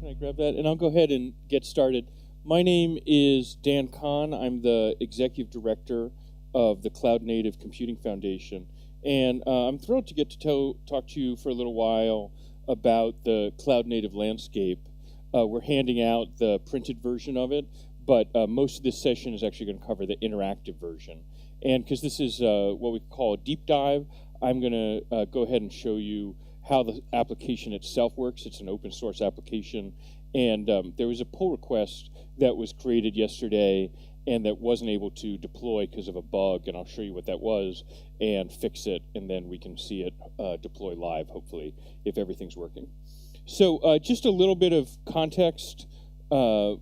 Can I grab that? And I'll go ahead and get started. My name is Dan Kohn. I'm the Executive Director of the Cloud Native Computing Foundation. And I'm thrilled to get to talk to you for a little while about the cloud native landscape. We're handing out the printed version of it, but most of this session is actually going to cover the interactive version. And because this is what we call a deep dive, I'm going to go ahead and show you how the application itself works. It's an open source application. And there was a pull request that was created yesterday and that wasn't able to deploy because of a bug. And I'll show you what that was and fix it. And then we can see it deploy live, hopefully, if everything's working. So just a little bit of context. The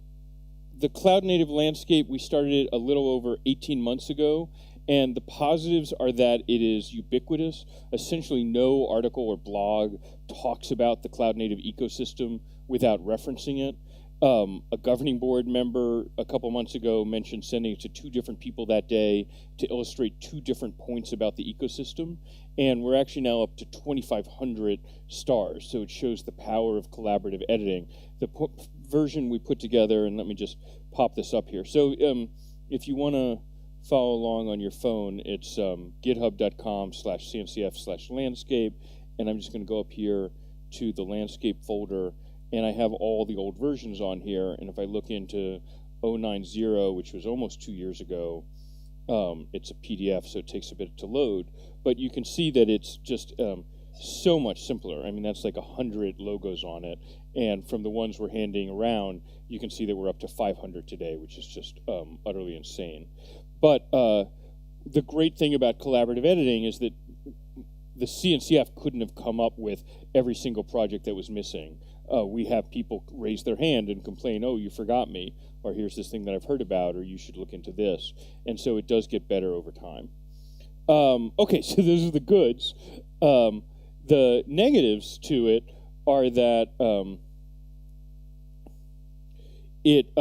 cloud native landscape, we started it a little over 18 months ago. And the positives are that it is ubiquitous. Essentially no article or blog talks about the cloud native ecosystem without referencing it. A governing board member a couple months ago mentioned sending it to 2 different people that day to illustrate 2 different points about the ecosystem. And we're actually now up to 2,500 stars. So it shows the power of collaborative editing. The version we put together, and let me just pop this up here. So if you want to follow along on your phone, it's github.com/cncf/landscape, and I'm just going to go up here to the landscape folder, and I have all the old versions on here. And if I look into 090, which was almost 2 years ago, it's a PDF, so it takes a bit to load, but you can see that it's just so much simpler. I mean, that's like 100 logos on it, and from the ones we're handing around, you can see that we're up to 500 today, which is just utterly insane. But the great thing about collaborative editing is that the CNCF couldn't have come up with every single project that was missing. We have people raise their hand and complain, oh, you forgot me, or here's this thing that I've heard about, or you should look into this. And so it does get better over time. Okay, so those are the goods. The negatives to it are that it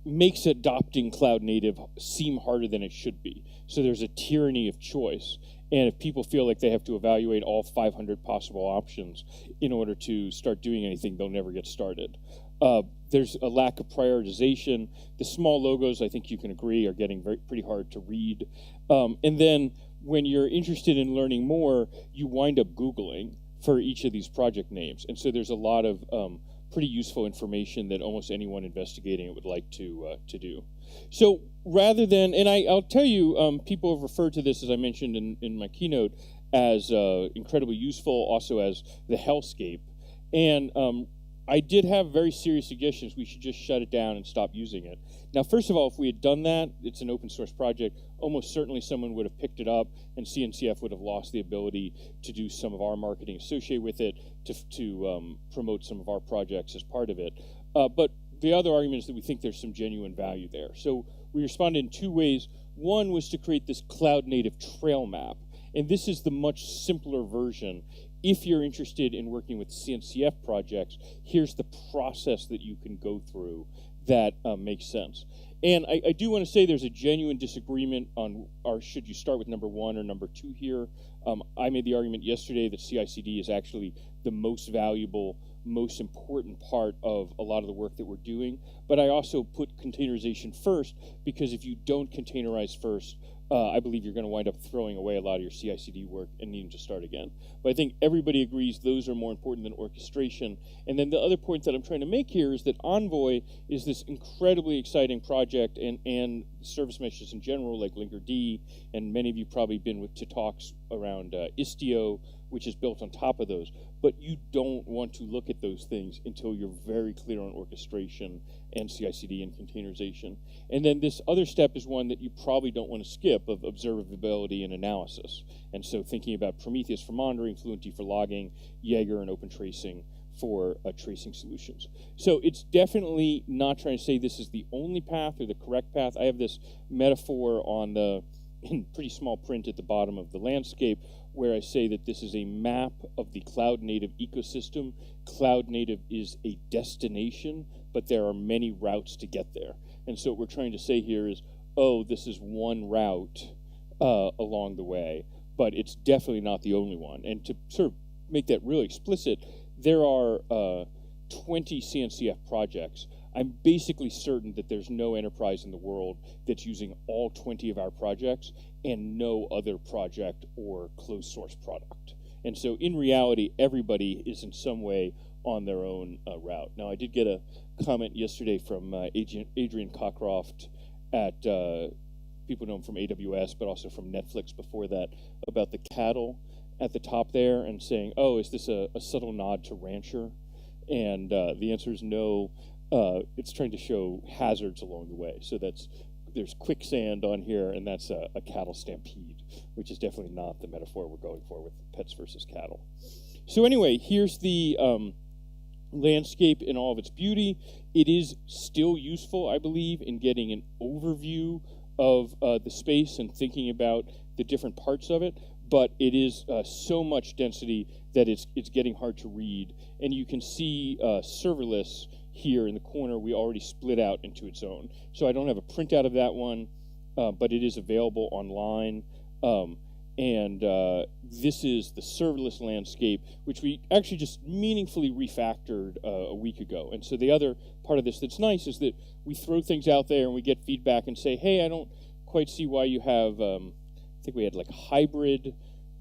makes adopting cloud native seem harder than it should be. So there's a tyranny of choice. And if people feel like they have to evaluate all 500 possible options in order to start doing anything, they'll never get started. There's a lack of prioritization. The small logos, I think you can agree, are getting pretty hard to read. And then when you're interested in learning more, you wind up Googling for each of these project names. And so there's a lot of pretty useful information that almost anyone investigating it would like to do. So rather than, and I'll tell you, people have referred to this, as I mentioned in my keynote, as incredibly useful, also as the hellscape. And I did have very serious suggestions. We should just shut it down and stop using it. Now, first of all, if we had done that, it's an open source project, almost certainly someone would have picked it up and CNCF would have lost the ability to do some of our marketing associated with it, to promote some of our projects as part of it. But the other argument is that we think there's some genuine value there. So we responded in 2 ways. One was to create this cloud native trail map. And this is the much simpler version. If you're interested in working with CNCF projects, here's the process that you can go through that makes sense. And I do want to say there's a genuine disagreement on should you start with number 1 or number 2 here. I made the argument yesterday that CI/CD is actually the most valuable, most important part of a lot of the work that we're doing. But I also put containerization first, because if you don't containerize first, I believe you're going to wind up throwing away a lot of your CI/CD work and needing to start again. But I think everybody agrees those are more important than orchestration. And then the other point that I'm trying to make here is that Envoy is this incredibly exciting project, and service meshes in general, like Linkerd, and many of you probably been to talks around Istio, which is built on top of those. But you don't want to look at those things until you're very clear on orchestration and CI/CD and containerization. And then this other step is one that you probably don't want to skip, of observability and analysis. And so thinking about Prometheus for monitoring, Fluentd for logging, Jaeger and Open Tracing for tracing solutions. So it's definitely not trying to say this is the only path or the correct path. I have this metaphor on the, in pretty small print at the bottom of the landscape, where I say that this is a map of the cloud native ecosystem. Cloud native is a destination, but there are many routes to get there. And so what we're trying to say here is, oh, this is one route along the way, but it's definitely not the only one. And to sort of make that really explicit, there are 20 CNCF projects, I'm basically certain that there's no enterprise in the world that's using all 20 of our projects and no other project or closed source product. And so in reality, everybody is in some way on their own route. Now, I did get a comment yesterday from Adrian Cockcroft at, people know him from AWS, but also from Netflix before that, about the cattle at the top there, and saying, oh, is this a subtle nod to Rancher? And the answer is no. It's trying to show hazards along the way. So there's quicksand on here, and that's a cattle stampede, which is definitely not the metaphor we're going for with pets versus cattle. So anyway, here's the landscape in all of its beauty. It is still useful, I believe, in getting an overview of the space and thinking about the different parts of it, but it is so much density that it's getting hard to read. And you can see serverless here in the corner. We already split out into its own. So I don't have a printout of that one, but it is available online. And this is the serverless landscape, which we actually just meaningfully refactored a week ago. And so the other part of this that's nice is that we throw things out there and we get feedback and say, hey, I don't quite see why you have, I think we had like hybrid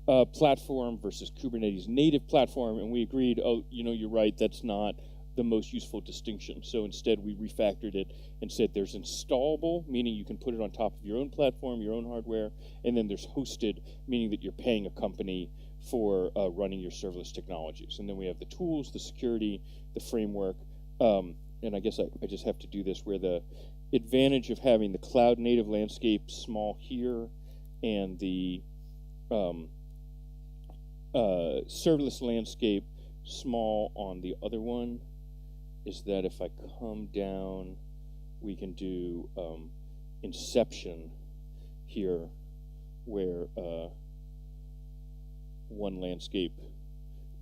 platform versus Kubernetes native platform. And we agreed, oh, you're right, that's not the most useful distinction. So instead we refactored it and said there's installable, meaning you can put it on top of your own platform, your own hardware, and then there's hosted, meaning that you're paying a company for running your serverless technologies. And then we have the tools, the security, the framework, and I guess I just have to do this where the advantage of having the cloud native landscape small here and the serverless landscape small on the other one is that if I come down, we can do inception here, where one landscape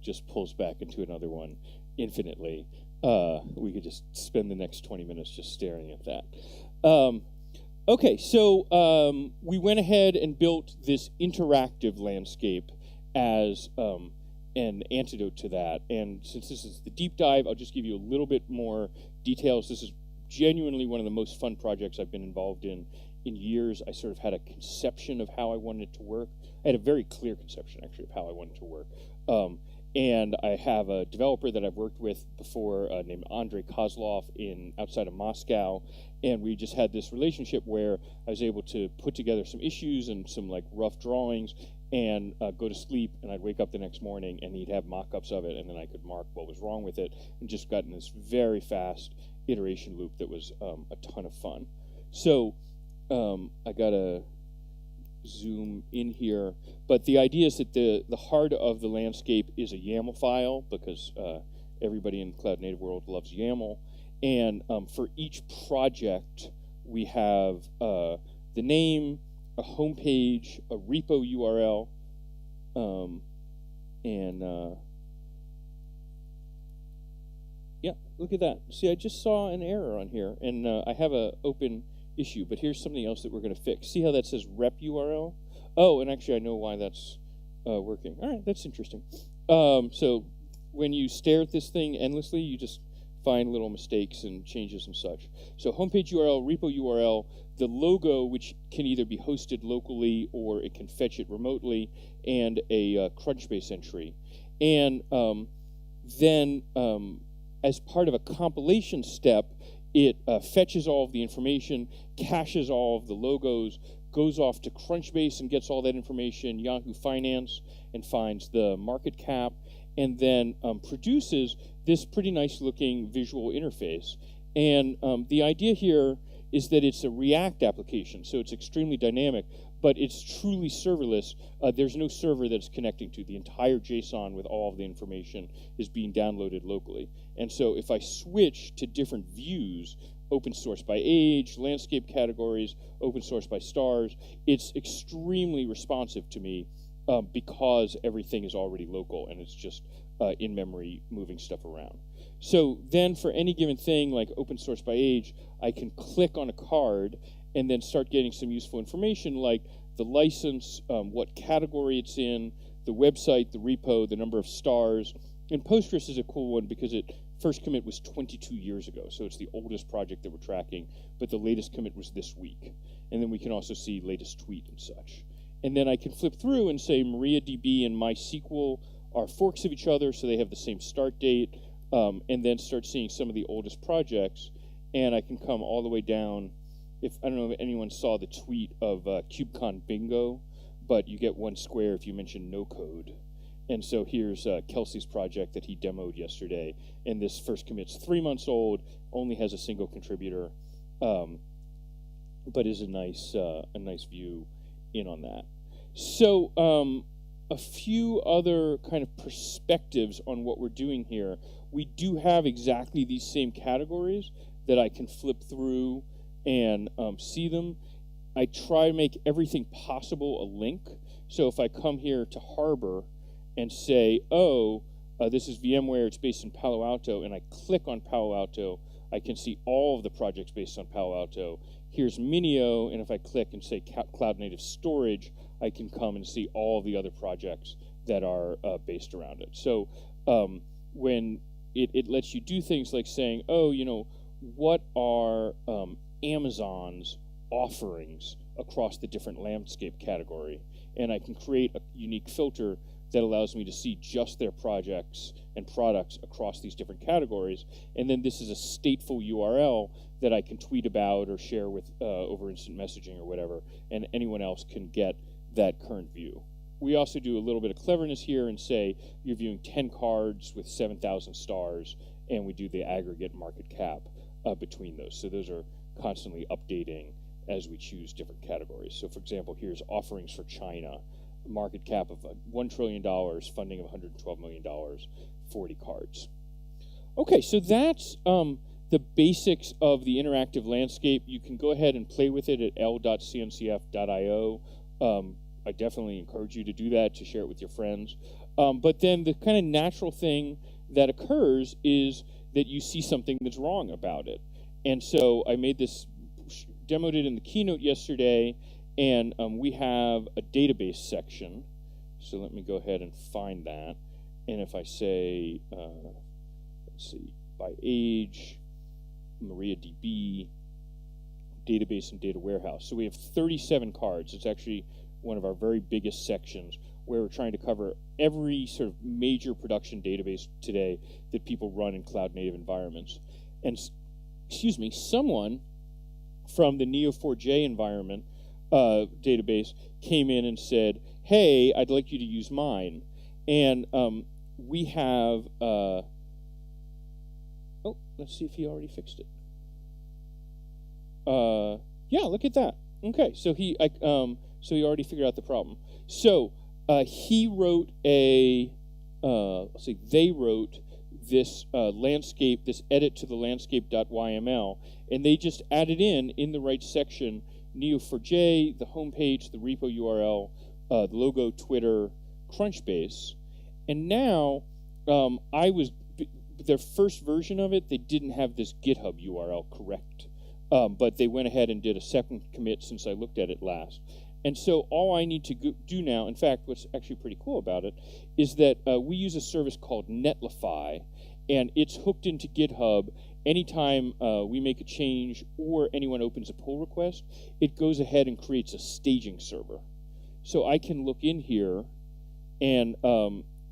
just pulls back into another one infinitely. We could just spend the next 20 minutes just staring at that. Okay, so we went ahead and built this interactive landscape as an antidote to that. And since this is the deep dive, I'll just give you a little bit more details. This is genuinely one of the most fun projects I've been involved in years. I sort of had a conception of how I wanted it to work. I had a very clear conception, actually, of how I wanted it to work. And I have a developer that I've worked with before named Andrei Kozlov outside of Moscow. And we just had this relationship where I was able to put together some issues and some like rough drawings and go to sleep, and I'd wake up the next morning and he'd have mock-ups of it, and then I could mark what was wrong with it, and just got in this very fast iteration loop that was a ton of fun. So I gotta zoom in here, but the idea is that the heart of the landscape is a YAML file, because everybody in the cloud native world loves YAML, and for each project we have the name, a homepage, a repo URL, and yeah, look at that. See, I just saw an error on here, and I have an open issue, but here's something else that we're going to fix. See how that says rep URL? Oh, and actually I know why that's working. All right, that's interesting. So when you stare at this thing endlessly, you just find little mistakes and changes and such. So homepage URL, repo URL, the logo, which can either be hosted locally or it can fetch it remotely, and a CrunchBase entry. And then as part of a compilation step, it fetches all of the information, caches all of the logos, goes off to CrunchBase and gets all that information, Yahoo Finance, and finds the market cap, and then produces this pretty nice looking visual interface. And the idea here is that it's a React application, so it's extremely dynamic, but it's truly serverless. There's no server that's connecting to. The entire JSON with all of the information is being downloaded locally. And so if I switch to different views, open source by age, landscape categories, open source by stars, it's extremely responsive to me because everything is already local and it's just in memory moving stuff around. So then for any given thing like open source by age, I can click on a card and then start getting some useful information like the license, what category it's in, the website, the repo, the number of stars. And Postgres is a cool one because it first commit was 22 years ago, so it's the oldest project that we're tracking, but the latest commit was this week. And then we can also see latest tweet and such. And then I can flip through and say MariaDB and MySQL are forks of each other, so they have the same start date, and then start seeing some of the oldest projects. And I can come all the way down. I don't know if anyone saw the tweet of KubeCon Bingo, but you get 1 square if you mention no code. And so here's Kelsey's project that he demoed yesterday, and this first commit's 3 months old, only has a single contributor, but is a nice view in on that. So a few other kind of perspectives on what we're doing here. We do have exactly these same categories that I can flip through and see them. I try to make everything possible a link. So if I come here to Harbor and say, oh, this is VMware, it's based in Palo Alto, and I click on Palo Alto, I can see all of the projects based on Palo Alto. Here's Minio, and if I click and say Cloud Native Storage, I can come and see all the other projects that are based around it. So when it lets you do things like saying, oh, what are Amazon's offerings across the different landscape category? And I can create a unique filter that allows me to see just their projects and products across these different categories. And then this is a stateful URL that I can tweet about or share with over instant messaging or whatever, and anyone else can get that current view. We also do a little bit of cleverness here and say you're viewing 10 cards with 7,000 stars, and we do the aggregate market cap between those. So those are constantly updating as we choose different categories. So for example, here's offerings for China, market cap of $1 trillion, funding of $112 million, 40 cards. Okay, so that's the basics of the interactive landscape. You can go ahead and play with it at l.cncf.io. I definitely encourage you to do that, to share it with your friends. But then the kind of natural thing that occurs is that you see something that's wrong about it. And so I made this, demoed it in the keynote yesterday, and we have a database section. So let me go ahead and find that. And if I say, let's see, by age, MariaDB, database and data warehouse. So we have 37 cards. It's actually one of our very biggest sections where we're trying to cover every sort of major production database today that people run in cloud native environments. And, excuse me, someone from the Neo4j environment database came in and said, hey, I'd like you to use mine. And we have, oh, let's see if he already fixed it. Yeah, look at that. Okay, so he already figured out the problem. So he wrote a, let's see, they wrote this landscape, this edit to the landscape.yml, and they just added in the right section, Neo4j, the homepage, the repo URL, the logo, Twitter, CrunchBase. And now, their first version of it, they didn't have this GitHub URL correct. But they went ahead and did a second commit since I looked at it last. And so all I need to do now, in fact, what's actually pretty cool about it, is that we use a service called Netliffe, and it's hooked into GitHub. Anytime we make a change or anyone opens a pull request, it goes ahead and creates a staging server. So I can look in here, and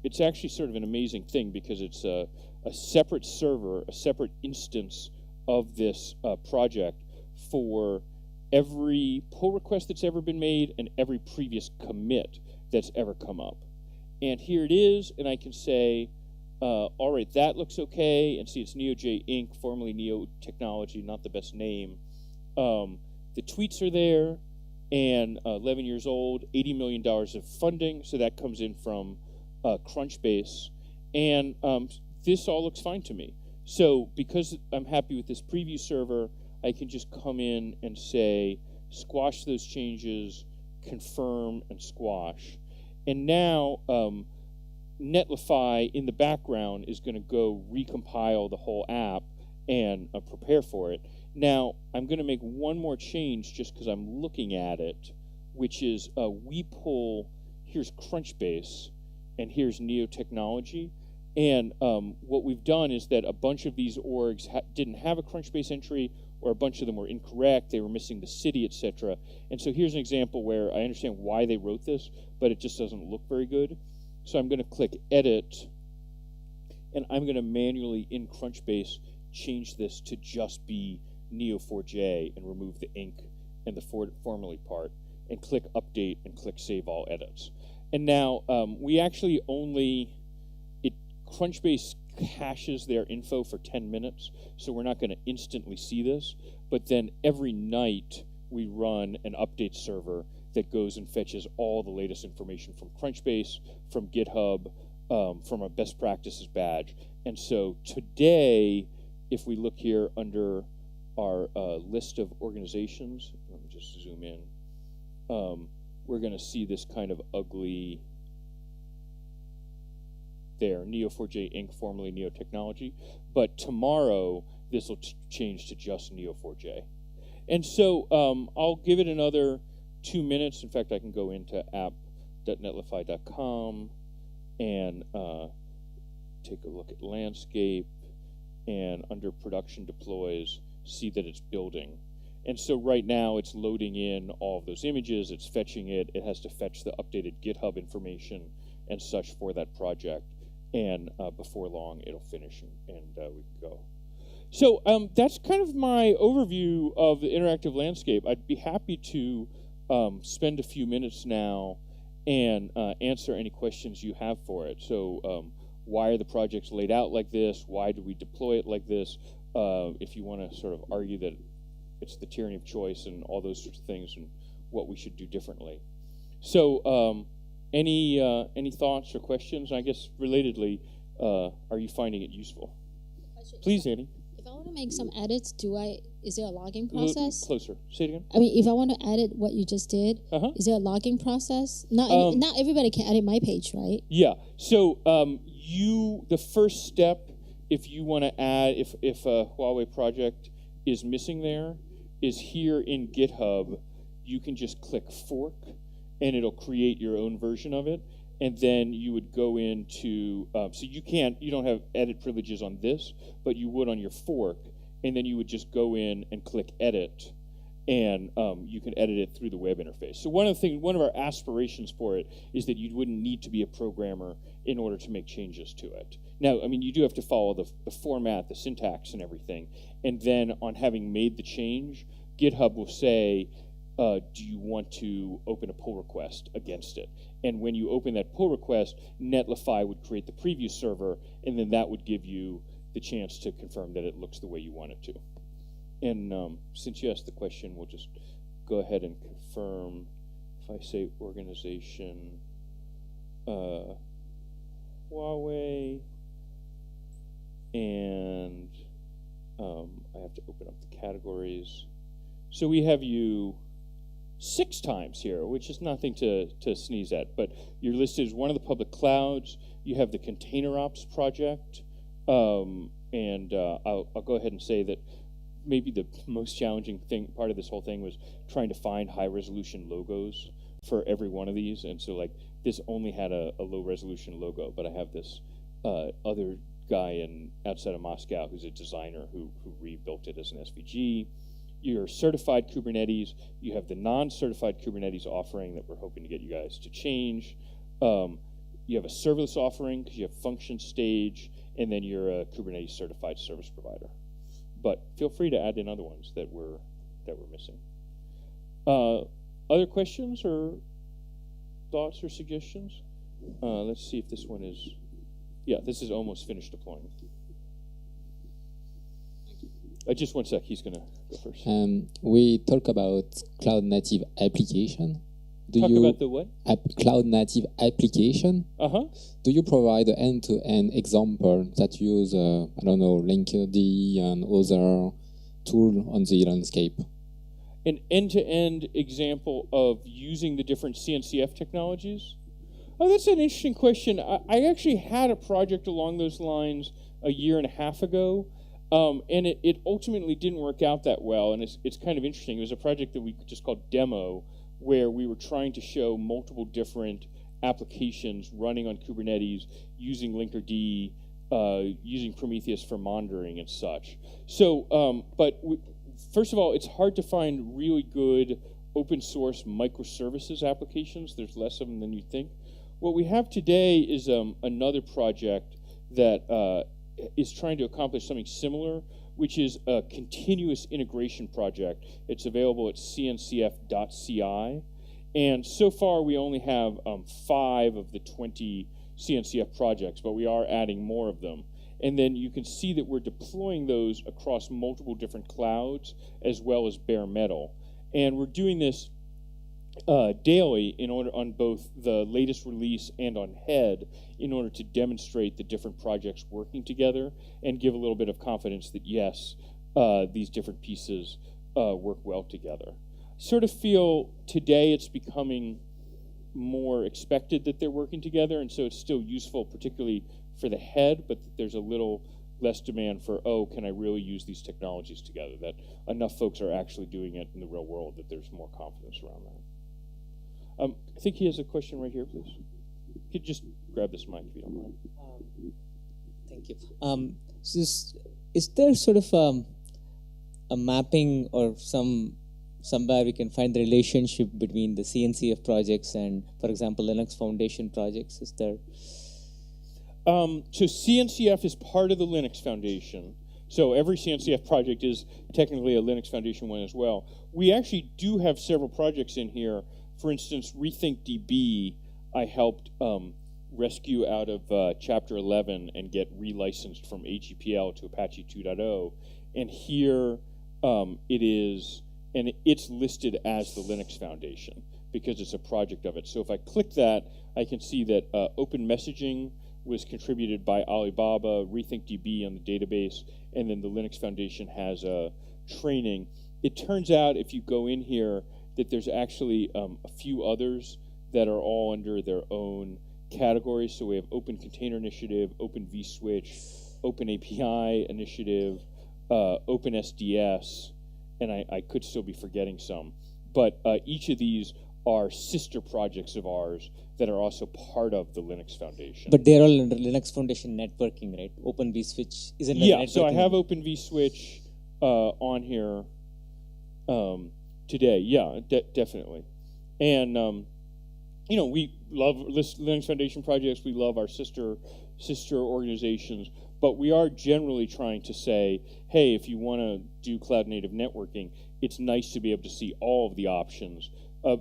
it's actually sort of an amazing thing because it's a separate server, a separate instance of this project for every pull request that's ever been made and every previous commit that's ever come up. And here it is, and I can say, all right, that looks okay, and see it's NeoJ Inc., formerly Neo Technology, not the best name. The tweets are there, and 11 years old, $80 million of funding, so that comes in from CrunchBase, and this all looks fine to me. So because I'm happy with this preview server, I can just come in and say, squash those changes, confirm, and squash. And now Netliffe in the background is going to go recompile the whole app and prepare for it. Now, I'm going to make one more change just because I'm looking at it, which is we pull, here's CrunchBase, and here's Neo Technology. And what we've done is that a bunch of these orgs didn't have a CrunchBase entry, or a bunch of them were incorrect, they were missing the city, etc. And so here's an example where I understand why they wrote this, but it just doesn't look very good. So I'm going to click Edit, and I'm going to manually, in CrunchBase, change this to just be Neo4j and remove the ink and the formerly part, and click Update and click Save All Edits. And now we actually CrunchBase caches their info for 10 minutes, so we're not going to instantly see this, but then every night we run an update server that goes and fetches all the latest information from CrunchBase, from GitHub, from a best practices badge. And so today, if we look here under our list of organizations, let me just zoom in, we're going to see this kind of ugly there, Neo4j Inc., formerly Neo Technology. But tomorrow, this will change to just Neo4j. And so I'll give it another 2 minutes. In fact, I can go into app.netliffe.com and take a look at landscape, and under production deploys, see that it's building. And so right now, it's loading in all of those images, it's fetching it, it has to fetch the updated GitHub information and such for that project. And before long, it'll finish, and we can go. So that's kind of my overview of the interactive landscape. I'd be happy to spend a few minutes now and answer any questions you have for it. So why are the projects laid out like this? Why do we deploy it like this? If you want to sort of argue that it's the tyranny of choice and all those sorts of things, and what we should do differently. So any thoughts or questions? I guess relatedly, are you finding it useful? Please, Annie. If I want to make some edits, is there a logging process? Closer. Say it again. I mean, if I want to edit what you just did, is there a logging process? Not everybody can edit my page, right? Yeah. So the first step, if you want to add, if a Huawei project is missing there, is here in GitHub, you can just click fork, and it'll create your own version of it. And then you would go into, so you don't have edit privileges on this, but you would on your fork, and then you would just go in and click edit, and you can edit it through the web interface. So one of our aspirations for it is that you wouldn't need to be a programmer in order to make changes to it. Now, I mean, you do have to follow the format, the syntax, and everything. And then on having made the change, GitHub will say, do you want to open a pull request against it? And when you open that pull request, Netliffe would create the preview server, and then that would give you the chance to confirm that it looks the way you want it to. And since you asked the question, we'll just go ahead and confirm. If I say organization, Huawei, and I have to open up the categories. So we have you 6 times here, which is nothing to sneeze at, but you're listed as one of the public clouds. You have the Container Ops project, and I'll go ahead and say that maybe the most challenging part of this whole thing was trying to find high-resolution logos for every one of these, and so like this only had a low-resolution logo, but I have this other guy outside of Moscow who's a designer who rebuilt it as an SVG. You're certified Kubernetes. You have the non-certified Kubernetes offering that we're hoping to get you guys to change. You have a serverless offering because you have function stage, and then you're a Kubernetes certified service provider. But feel free to add in other ones that we're missing. Other questions or thoughts or suggestions? Let's see if this one is. Yeah, this is almost finished deploying. Just 1 sec, he's going to go first. We talk about cloud-native application. About the what? Cloud-native application. Do you provide an end-to-end example that use, I don't know, Linkerd and other tool on the landscape? An end-to-end example of using the different CNCF technologies? Oh, that's an interesting question. I actually had a project along those lines a year and a half ago. And it ultimately didn't work out that well, and it's kind of interesting. It was a project that we just called Demo, where we were trying to show multiple different applications running on Kubernetes using Linkerd using Prometheus for monitoring and such. So, first of all, it's hard to find really good open source microservices applications. There's less of them than you think. What we have today is another project that is trying to accomplish something similar, which is a continuous integration project. It's available at cncf.ci. And so far, we only have 5 of the 20 CNCF projects, but we are adding more of them. And then you can see that we're deploying those across multiple different clouds as well as bare metal. And we're doing this daily in order on both the latest release and on head in order to demonstrate the different projects working together and give a little bit of confidence that yes, these different pieces work well together. I sort of feel today it's becoming more expected that they're working together, and so it's still useful, particularly for the head, but there's a little less demand for, oh, can I really use these technologies together? That enough folks are actually doing it in the real world that there's more confidence around that. I think he has a question right here, please. You could just grab this mic if you don't mind. Thank you. So is there sort of a mapping or somewhere we can find the relationship between the CNCF projects and, for example, Linux Foundation projects? Is there? So CNCF is part of the Linux Foundation. So every CNCF project is technically a Linux Foundation one as well. We actually do have several projects in here. For instance, Rethink DB, I helped rescue out of Chapter 11 and get relicensed from HEPL to Apache 2.0. And here it is, and it's listed as the Linux Foundation because it's a project of it. So if I click that, I can see that open messaging was contributed by Alibaba, Rethink DB on the database, and then the Linux Foundation has a training. It turns out if you go in here that there's actually a few others that are all under their own categories. So we have Open Container Initiative, OpenVSwitch, Open API Initiative, OpenSDS, and I could still be forgetting some. But each of these are sister projects of ours that are also part of the Linux Foundation. But they're all under Linux Foundation networking, right? OpenVSwitch isn't yeah, networking. So I have OpenVSwitch on here today. Yeah, definitely. And you know, we love Linux Foundation projects. We love our sister organizations. But we are generally trying to say, hey, if you want to do cloud native networking, it's nice to be able to see all of the options.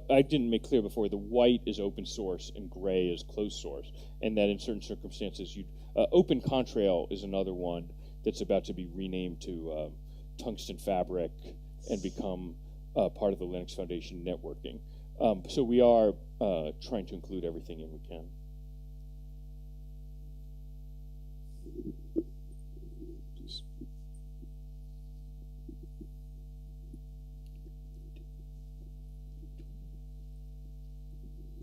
I didn't make clear before, the white is open source and gray is closed source, and that in certain circumstances, Open Contrail is another one that's about to be renamed to Tungsten Fabric and become part of the Linux Foundation networking. So we are trying to include everything in we can.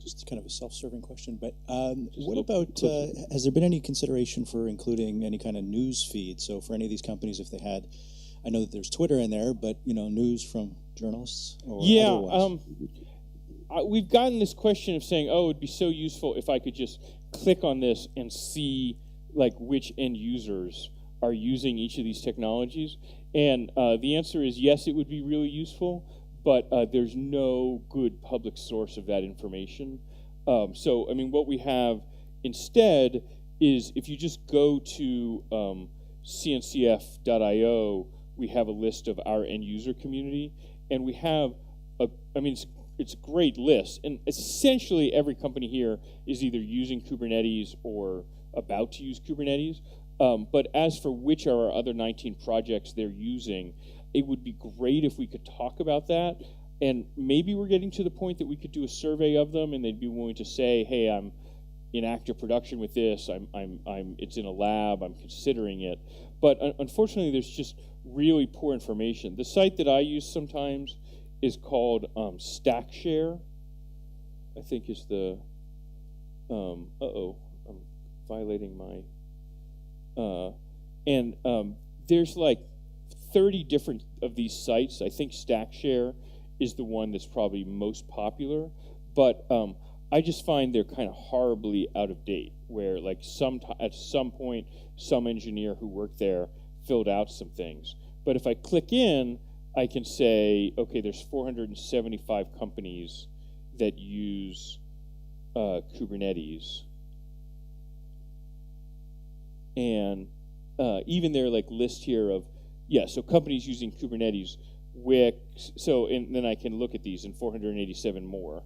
Just kind of a self-serving question, but what about, has there been any consideration for including any kind of news feed? So for any of these companies, if they had, I know that there's Twitter in there, but you know, news from journalists or otherwise? We've gotten this question of saying, oh, it'd be so useful if I could just click on this and see like which end users are using each of these technologies. And the answer is yes, it would be really useful, but there's no good public source of that information. So, I mean, what we have instead is if you just go to cncf.io, we have a list of our end user community, and we have it's a great list, and essentially every company here is either using Kubernetes or about to use Kubernetes. But as for which are our other 19 projects they're using, it would be great if we could talk about that. And maybe we're getting to the point that we could do a survey of them, and they'd be willing to say, "Hey, I'm in active production with this. It's in a lab. I'm considering it." But unfortunately, there's just really poor information. The site that I use sometimes is called Stackshare. I think is the. I'm violating my. There's like 30 different of these sites. I think Stackshare is the one that's probably most popular, but I just find they're kind of horribly out of date. where like at some point some engineer who worked there filled out some things. But if I click in, I can say, okay, there's 475 companies that use Kubernetes, and even their like list here of so companies using Kubernetes, Wix. So and then I can look at these and 487 more.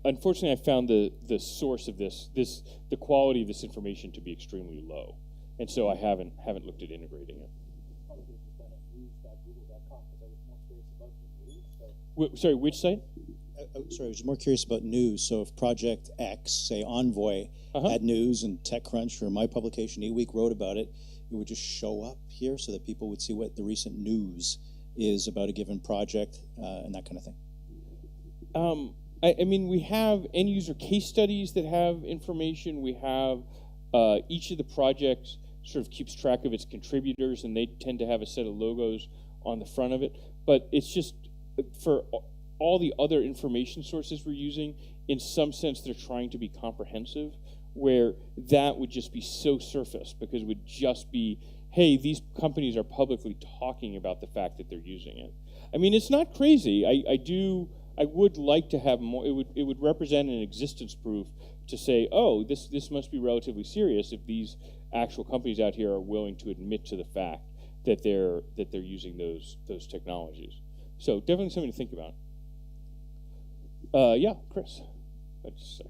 Unfortunately I found the source of the quality of this information to be extremely low, and so I haven't looked at integrating it. Sorry, which site? Sorry, I was more curious about news. So if Project X, say Envoy, had news and TechCrunch or my publication, eWeek, wrote about it, it would just show up here so that people would see what the recent news is about a given project and that kind of thing. I mean, we have end user case studies that have information. We have each of the projects sort of keeps track of its contributors, and they tend to have a set of logos on the front of it. But it's just for all the other information sources we're using, in some sense, they're trying to be comprehensive, where that would just be so surface, because it would just be, hey, these companies are publicly talking about the fact that they're using it. I mean, it's not crazy. I would like to have more. It would represent an existence proof to say, oh, this must be relatively serious if these actual companies out here are willing to admit to the fact that they're using those technologies. So definitely something to think about. Yeah, Chris. Let's say.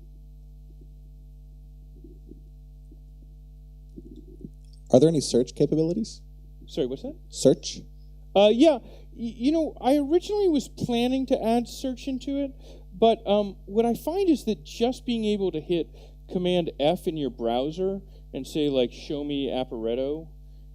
Are there any search capabilities? Sorry, what's that? Search? Yeah. You know, I originally was planning to add search into it, but what I find is that just being able to hit Command F in your browser and say, like, show me Pareto,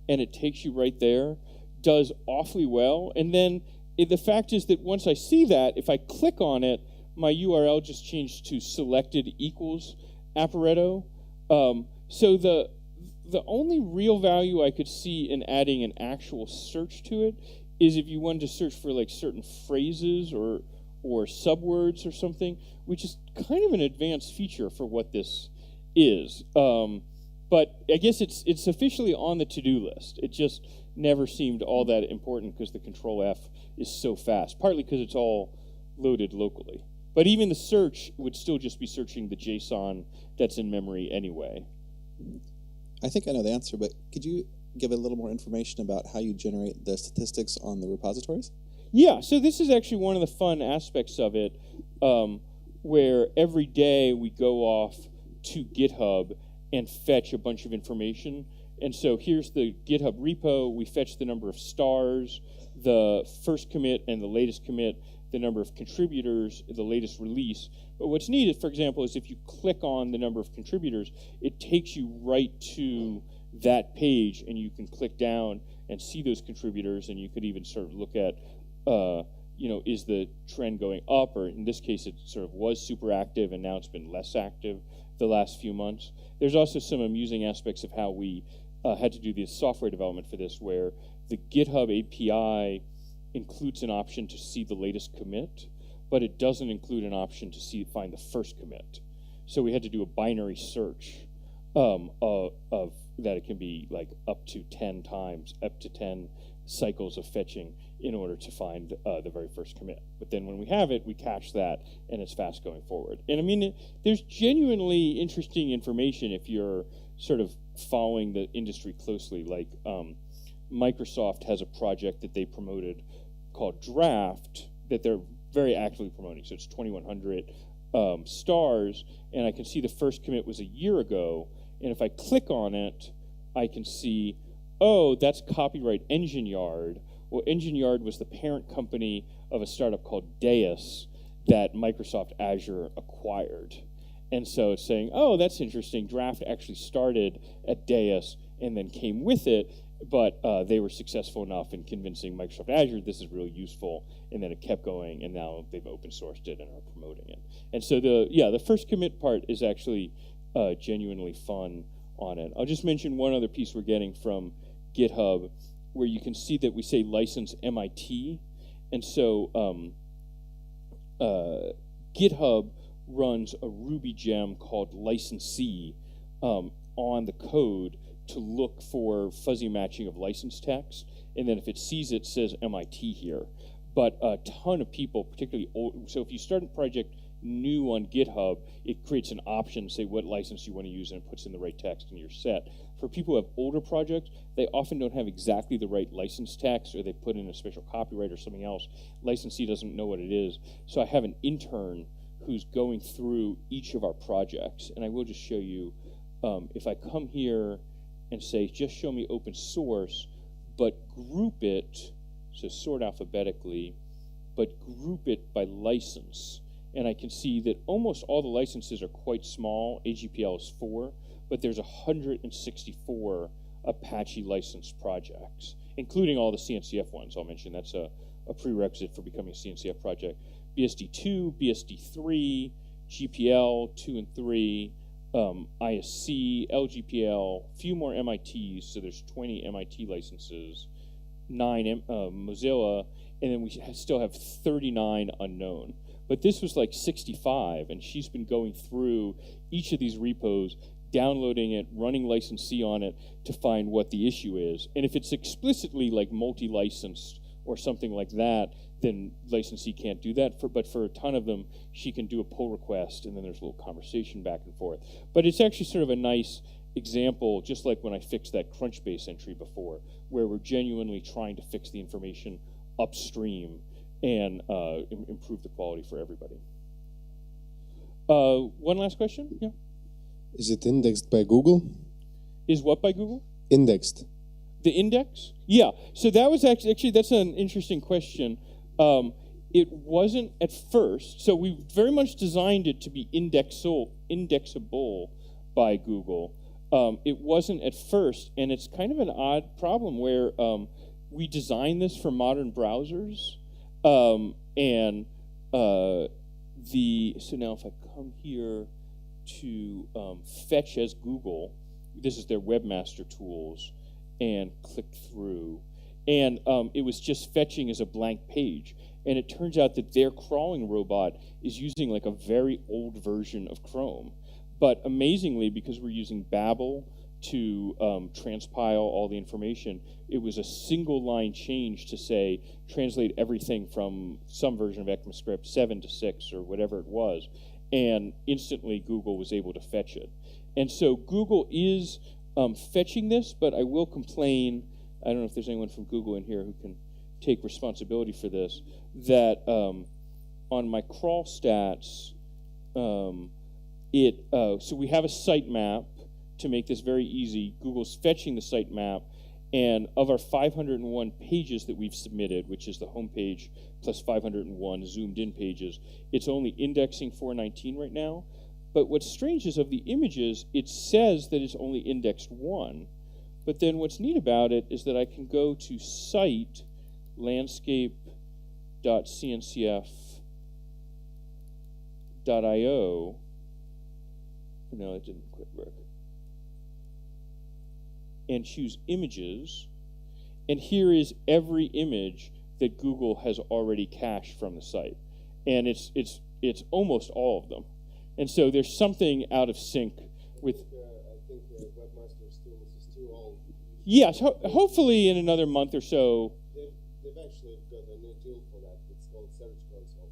and it takes you right there, does awfully well. And then the fact is that once I see that, if I click on it, my URL just changed to selected equals Pareto. So the only real value I could see in adding an actual search to it is if you wanted to search for like certain phrases or subwords or something, which is kind of an advanced feature for what this is. But I guess it's officially on the to-do list. It just never seemed all that important because the Control F is so fast, partly because it's all loaded locally. But even the search would still just be searching the JSON that's in memory anyway. I think I know the answer, but could you give a little more information about how you generate the statistics on the repositories? Yeah, so this is actually one of the fun aspects of it, where every day we go off to GitHub and fetch a bunch of information. And so here's the GitHub repo. We fetch the number of stars, the first commit and the latest commit, the number of contributors, the latest release. But what's neat, for example, is if you click on the number of contributors, it takes you right to that page, and you can click down and see those contributors, and you could even sort of look at, is the trend going up, or in this case, it sort of was super active, and now it's been less active the last few months. There's also some amusing aspects of how we had to do the software development for this, where the GitHub API includes an option to see the latest commit, but it doesn't include an option to find the first commit. So we had to do a binary search of that. It can be like up to 10 cycles of fetching in order to find the very first commit. But then when we have it, we cache that, and it's fast going forward. And I mean, there's genuinely interesting information if you're sort of following the industry closely. Like Microsoft has a project that they promoted called Raft that they're very actively promoting. So it's 2,100 stars, and I can see the first commit was a year ago. And if I click on it, I can see, oh, that's Copyright Engine Yard. Well, Engine Yard was the parent company of a startup called Deus that Microsoft Azure acquired. And so it's saying, oh, that's interesting. Draft actually started at Deus and then came with it, but they were successful enough in convincing Microsoft Azure this is really useful, and then it kept going, and now they've open sourced it and are promoting it. And so the first commit part is actually genuinely fun on it. I'll just mention one other piece we're getting from GitHub, where you can see that we say license MIT, and so GitHub runs a Ruby gem called licensee on the code to look for fuzzy matching of license text, and then if it sees it, says MIT here. But a ton of people, particularly old, so if you start a project new on GitHub, it creates an option, say what license you want to use, and it puts in the right text and you're set. For people who have older projects, they often don't have exactly the right license text, or they put in a special copyright or something else. Licensee doesn't know what it is. So I have an intern who's going through each of our projects, and I will just show you, if I come here and say, just show me open source, but group it, so sort alphabetically, but group it by license. And I can see that almost all the licenses are quite small. AGPL is 4, but there's 164 Apache licensed projects, including all the CNCF ones. I'll mention that's a prerequisite for becoming a CNCF project. BSD2, BSD3, GPL 2 and 3, ISC, LGPL, few more MITs, so there's 20 MIT licenses, 9 Mozilla, and then we still have 39 unknown. But this was like 65, and she's been going through each of these repos, downloading it, running licensee on it to find what the issue is. And if it's explicitly like multi-licensed or something like that, then licensee can't do that. But for a ton of them, she can do a pull request, and then there's a little conversation back and forth. But it's actually sort of a nice example, just like when I fixed that CrunchBase entry before, where we're genuinely trying to fix the information upstream and improve the quality for everybody. One last question? Yeah. Is it indexed by Google? Is what by Google? Indexed. The index? Yeah. So that was actually that's an interesting question. It wasn't at first. So we very much designed it to be indexable by Google. It wasn't at first, and it's kind of an odd problem where we designed this for modern browsers, so now if I come here to fetch as Google, this is their webmaster tools, and click through, and it was just fetching as a blank page, and it turns out that their crawling robot is using like a very old version of Chrome. But amazingly, because we're using Babel to transpile all the information, it was a single line change to say, translate everything from some version of ECMAScript 7 to 6 or whatever it was, and instantly Google was able to fetch it. And so Google is fetching this, but I will complain, I don't know if there's anyone from Google in here who can take responsibility for this, that on my crawl stats, so we have a sitemap to make this very easy. Google's fetching the sitemap, and of our 501 pages that we've submitted, which is the home page plus 501 zoomed in pages, it's only indexing 419 right now. But what's strange is of the images, it says that it's only indexed 1. But then what's neat about it is that I can go to site landscape.cncf.io. No, it didn't quite work. And choose images. And here is every image that Google has already cached from the site. And it's almost all of them. And so there's something out of sync with. I think Webmaster still is too old. Yes, hopefully in another month or so. They've actually got a new tool for that. It's called Search Console.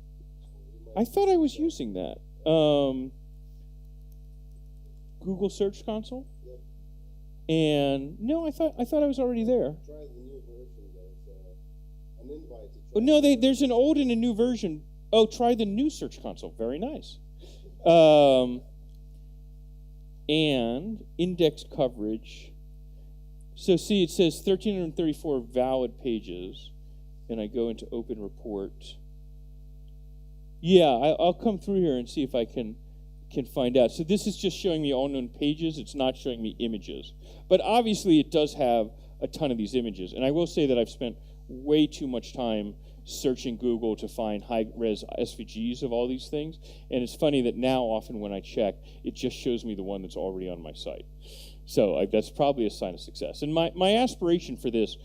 I thought I was using that. Google Search Console? Yep. And no, I thought I was already there. Try the new version. There's an invite to try. Oh, no, there's an old and a new version. Oh, try the new Search Console. Very nice. And index coverage. So see, it says 1,334 valid pages, and I go into Open Report. Yeah, I'll come through here and see if I can find out. So this is just showing me all known pages. It's not showing me images. But obviously it does have a ton of these images. And I will say that I've spent way too much time searching Google to find high-res SVGs of all these things. And it's funny that now often when I check, it just shows me the one that's already on my site. So that's probably a sign of success. And my aspiration for this,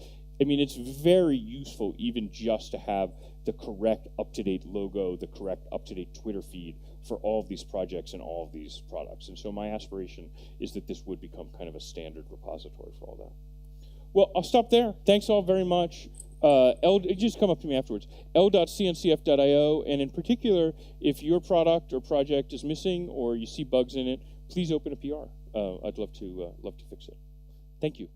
I mean, it's very useful even just to have the correct up-to-date logo, the correct up-to-date Twitter feed for all of these projects and all of these products. And so my aspiration is that this would become kind of a standard repository for all that. Well, I'll stop there. Thanks all very much. Just come up to me afterwards. l.cncf.io, and in particular, if your product or project is missing or you see bugs in it, please open a PR. I'd love to fix it. Thank you.